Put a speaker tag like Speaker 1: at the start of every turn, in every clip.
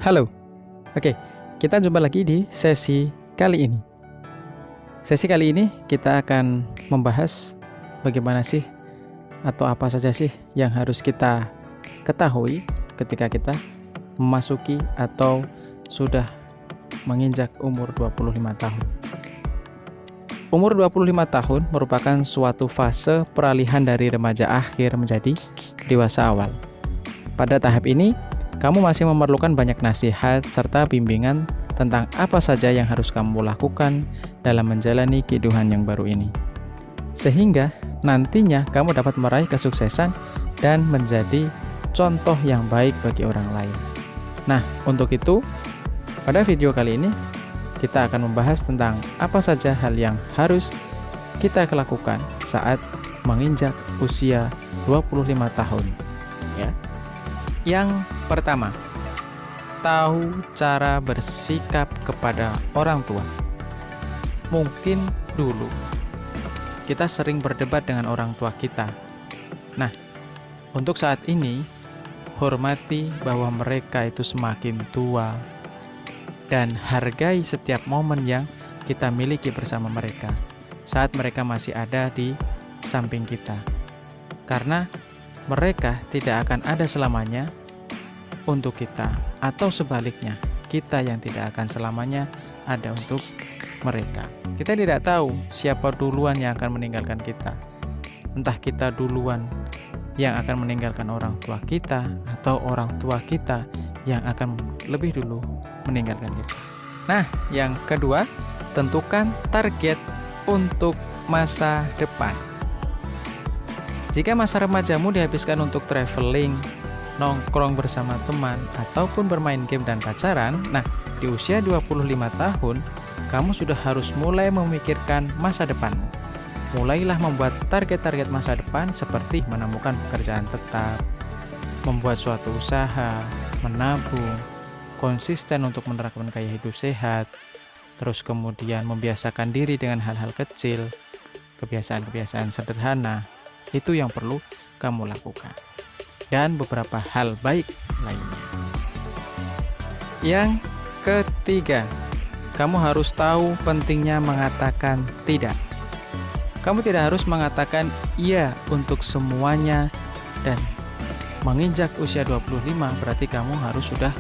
Speaker 1: Halo, oke, kita jumpa lagi di sesi kali ini. Sesi kali ini kita akan membahas bagaimana sih atau apa saja sih yang harus kita ketahui ketika kita memasuki atau sudah menginjak umur 25 tahun. Umur 25 tahun merupakan suatu fase peralihan dari remaja akhir menjadi dewasa awal. Pada tahap ini, kamu masih memerlukan banyak nasihat serta bimbingan tentang apa saja yang harus kamu lakukan dalam menjalani kehidupan yang baru ini. Sehingga nantinya kamu dapat meraih kesuksesan dan menjadi contoh yang baik bagi orang lain. Nah, untuk itu, pada video kali ini, kita akan membahas tentang apa saja hal yang harus kita lakukan saat menginjak usia 25 tahun. Ya. Yang pertama, tahu cara bersikap kepada orang tua. Mungkin dulu kita sering berdebat dengan orang tua kita. Nah, untuk saat ini, hormati bahwa mereka itu semakin tua dan hargai setiap momen yang kita miliki bersama mereka saat mereka masih ada di samping kita. Karena mereka tidak akan ada selamanya untuk kita, atau sebaliknya, kita yang tidak akan selamanya ada untuk mereka. Kita tidak tahu siapa duluan yang akan meninggalkan kita. Entah kita duluan yang akan meninggalkan orang tua kita, atau orang tua kita yang akan lebih dulu meninggalkan kita. Nah, yang kedua, tentukan target untuk masa depan. Jika masa remajamu dihabiskan untuk traveling, nongkrong bersama teman, ataupun bermain game dan pacaran, nah, di usia 25 tahun, kamu sudah harus mulai memikirkan masa depanmu. Mulailah membuat target-target masa depan seperti menemukan pekerjaan tetap, membuat suatu usaha, menabung, konsisten untuk menerapkan gaya hidup sehat, terus kemudian membiasakan diri dengan hal-hal kecil, kebiasaan-kebiasaan sederhana. Itu yang perlu kamu lakukan. Dan beberapa hal baik lainnya. Yang ketiga, kamu harus tahu pentingnya mengatakan tidak. Kamu tidak harus mengatakan iya untuk semuanya, dan menginjak usia 25 berarti kamu harus sudah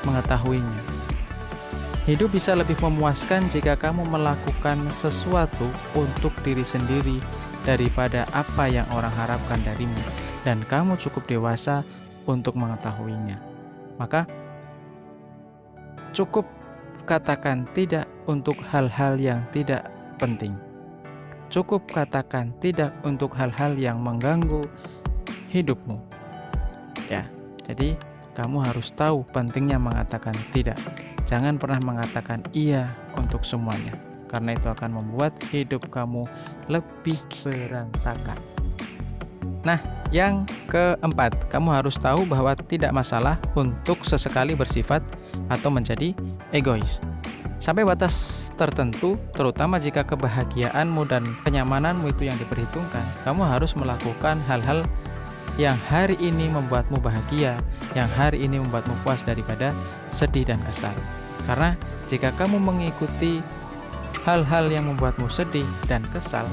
Speaker 1: mengetahuinya. Hidup bisa lebih memuaskan jika kamu melakukan sesuatu untuk diri sendiri daripada apa yang orang harapkan darimu, dan kamu cukup dewasa untuk mengetahuinya. Maka cukup katakan tidak untuk hal-hal yang tidak penting. Cukup katakan tidak untuk hal-hal yang mengganggu hidupmu. Ya, jadi kamu harus tahu pentingnya mengatakan tidak. Jangan pernah mengatakan iya untuk semuanya, karena itu akan membuat hidup kamu lebih berantakan. Nah, yang keempat, kamu harus tahu bahwa tidak masalah untuk sesekali bersifat atau menjadi egois. Sampai batas tertentu, terutama jika kebahagiaanmu dan kenyamananmu itu yang diperhitungkan, kamu harus melakukan hal-hal yang hari ini membuatmu bahagia, yang hari ini membuatmu puas daripada sedih dan kesal. Karena jika kamu mengikuti hal-hal yang membuatmu sedih dan kesal,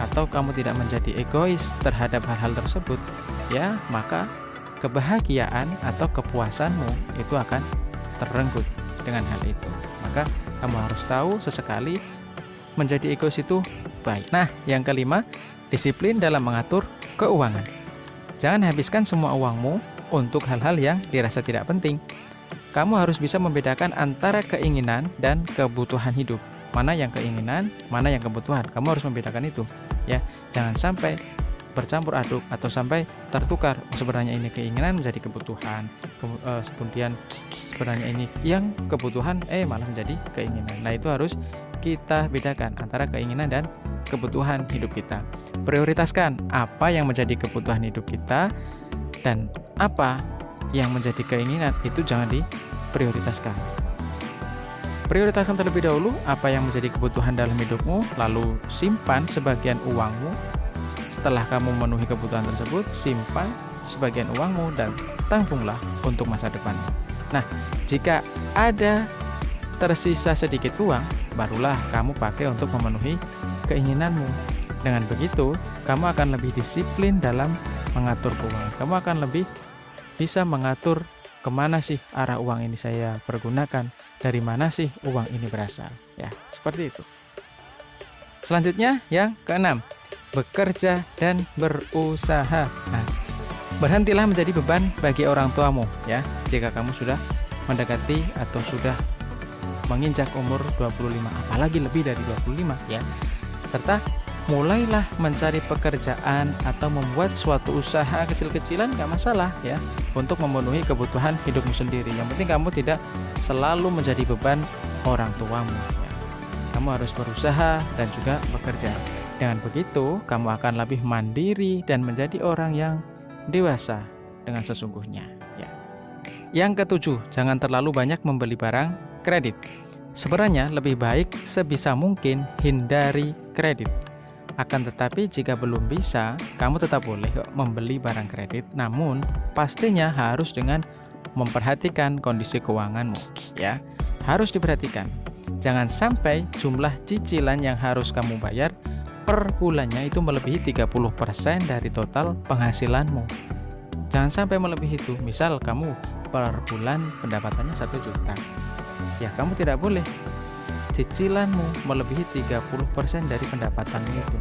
Speaker 1: atau kamu tidak menjadi egois terhadap hal-hal tersebut, ya maka kebahagiaan atau kepuasanmu itu akan terenggut dengan hal itu. Maka kamu harus tahu sesekali menjadi egois itu baik. Nah, yang kelima, disiplin dalam mengatur keuangan. Jangan habiskan semua uangmu untuk hal-hal yang dirasa tidak penting. Kamu harus bisa membedakan antara keinginan dan kebutuhan hidup. Mana yang keinginan, mana yang kebutuhan. Kamu harus membedakan itu. Ya, jangan sampai bercampur aduk atau sampai tertukar. Sebenarnya ini keinginan menjadi kebutuhan. Kemudian sebenarnya ini yang kebutuhan malah menjadi keinginan. Nah, itu harus kita bedakan antara keinginan dan kebutuhan hidup kita. Prioritaskan apa yang menjadi kebutuhan hidup kita dan apa yang menjadi keinginan, itu jangan diprioritaskan. Prioritaskan terlebih dahulu apa yang menjadi kebutuhan dalam hidupmu, lalu simpan sebagian uangmu. Setelah kamu memenuhi kebutuhan tersebut, simpan sebagian uangmu dan tangunglah untuk masa depanmu. Nah, jika ada tersisa sedikit uang, barulah kamu pakai untuk memenuhi keinginanmu. Dengan begitu, kamu akan lebih disiplin dalam mengatur keuangan. Kamu akan lebih bisa mengatur kemana sih arah uang ini saya pergunakan, dari mana sih uang ini berasal. Ya, seperti itu. Selanjutnya yang keenam, bekerja dan berusaha. Nah, berhentilah menjadi beban bagi orang tuamu ya. Jika kamu sudah mendekati atau sudah menginjak umur 25, apalagi lebih dari 25 ya. Serta mulailah mencari pekerjaan atau membuat suatu usaha kecil-kecilan, nggak masalah ya, untuk memenuhi kebutuhan hidupmu sendiri. Yang penting kamu tidak selalu menjadi beban orang tuamu ya. Kamu harus berusaha dan juga bekerja. Dengan begitu kamu akan lebih mandiri dan menjadi orang yang dewasa dengan sesungguhnya ya. Yang ketujuh, jangan terlalu banyak membeli barang kredit. Sebenarnya lebih baik sebisa mungkin hindari kredit. Akan tetapi jika belum bisa, kamu tetap boleh membeli barang kredit, namun pastinya harus dengan memperhatikan kondisi keuanganmu ya. Harus diperhatikan. Jangan sampai jumlah cicilan yang harus kamu bayar per bulannya itu melebihi 30% dari total penghasilanmu. Jangan sampai melebihi itu. Misal kamu per bulan pendapatannya 1 juta. Ya, kamu tidak boleh cicilanmu melebihi 30% dari pendapatanmu itu.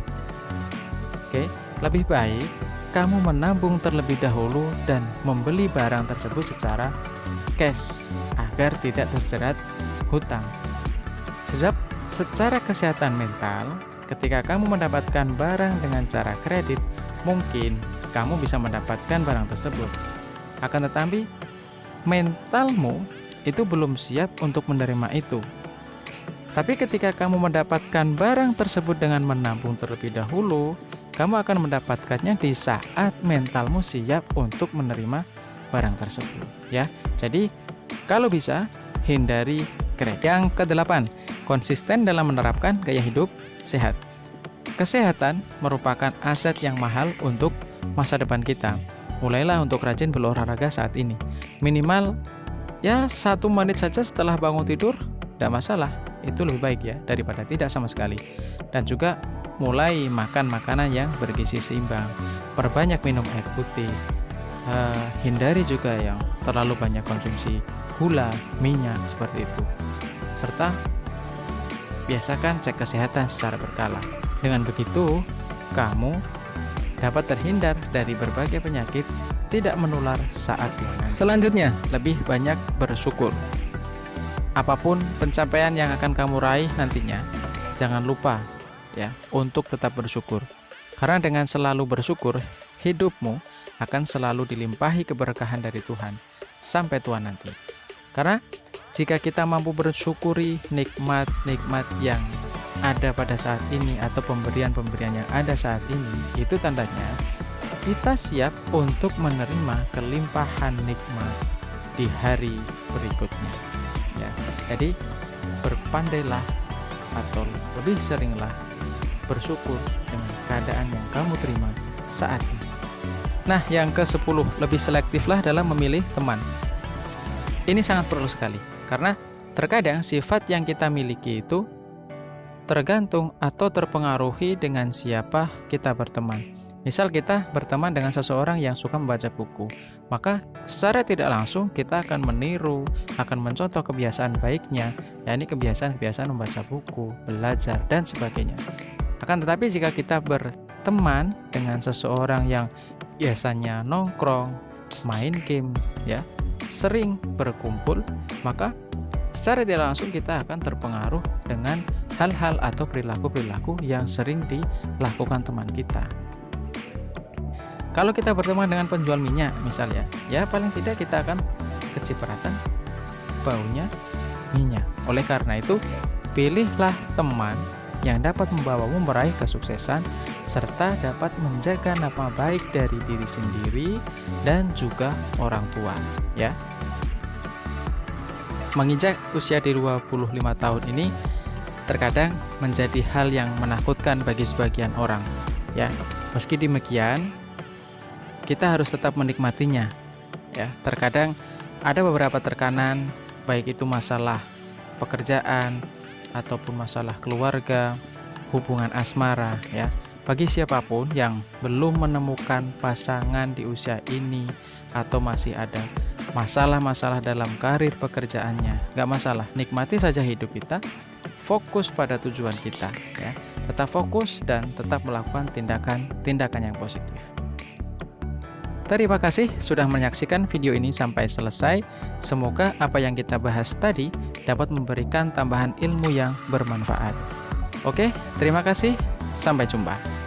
Speaker 1: Oke, lebih baik kamu menabung terlebih dahulu dan membeli barang tersebut secara cash agar tidak terjerat hutang. Sebab secara kesehatan mental, ketika kamu mendapatkan barang dengan cara kredit, mungkin kamu bisa mendapatkan barang tersebut. Akan tetapi mentalmu itu belum siap untuk menerima itu. Tapi ketika kamu mendapatkan barang tersebut dengan menabung terlebih dahulu, kamu akan mendapatkannya di saat mentalmu siap untuk menerima barang tersebut ya. Jadi kalau bisa hindari kredit. Yang kedelapan, konsisten dalam menerapkan gaya hidup sehat. Kesehatan merupakan aset yang mahal untuk masa depan kita. Mulailah untuk rajin berolahraga saat ini. Minimal ya 1 menit saja setelah bangun tidur, tidak masalah. Itu lebih baik ya daripada tidak sama sekali. Dan juga mulai makan makanan yang bergizi seimbang. Perbanyak minum air putih. Hindari juga yang terlalu banyak konsumsi gula, minyak seperti itu. Serta biasakan cek kesehatan secara berkala. Dengan begitu, kamu dapat terhindar dari berbagai penyakit tidak menular saat menanam. Selanjutnya, lebih banyak bersyukur. Apapun pencapaian yang akan kamu raih nantinya, jangan lupa ya untuk tetap bersyukur. Karena dengan selalu bersyukur, hidupmu akan selalu dilimpahi keberkahan dari Tuhan sampai tua nanti. Karena jika kita mampu bersyukuri nikmat-nikmat yang ada pada saat ini atau pemberian-pemberian yang ada saat ini, itu tandanya kita siap untuk menerima kelimpahan nikmat di hari berikutnya. Ya, jadi berpandailah atau lebih seringlah bersyukur dengan keadaan yang kamu terima saat ini. Nah, yang ke-10, lebih selektiflah dalam memilih teman. Ini sangat perlu sekali, karena terkadang sifat yang kita miliki itu tergantung atau terpengaruhi dengan siapa kita berteman. Misal kita berteman dengan seseorang yang suka membaca buku, maka secara tidak langsung kita akan meniru, akan mencontoh kebiasaan baiknya, yakni kebiasaan-kebiasaan membaca buku, belajar, dan sebagainya. Akan tetapi jika kita berteman dengan seseorang yang biasanya nongkrong, main game, ya, sering berkumpul, maka secara tidak langsung kita akan terpengaruh dengan hal-hal atau perilaku-perilaku yang sering dilakukan teman kita. Kalau kita berteman dengan penjual minyak misalnya, ya paling tidak kita akan kecipratan baunya minyak. Oleh karena itu, pilihlah teman yang dapat membawamu meraih kesuksesan serta dapat menjaga nama baik dari diri sendiri dan juga orang tua, ya. Menginjak usia di 25 tahun ini terkadang menjadi hal yang menakutkan bagi sebagian orang, ya. Meski demikian, kita harus tetap menikmatinya, ya. Terkadang ada beberapa tekanan, baik itu masalah pekerjaan ataupun masalah keluarga, hubungan asmara ya. Bagi siapapun yang belum menemukan pasangan di usia ini atau masih ada masalah-masalah dalam karir pekerjaannya, nggak masalah, nikmati saja hidup kita, fokus pada tujuan kita ya. Tetap fokus dan tetap melakukan tindakan yang positif. Terima kasih sudah menyaksikan video ini sampai selesai. Semoga apa yang kita bahas tadi dapat memberikan tambahan ilmu yang bermanfaat. Oke, terima kasih. Sampai jumpa.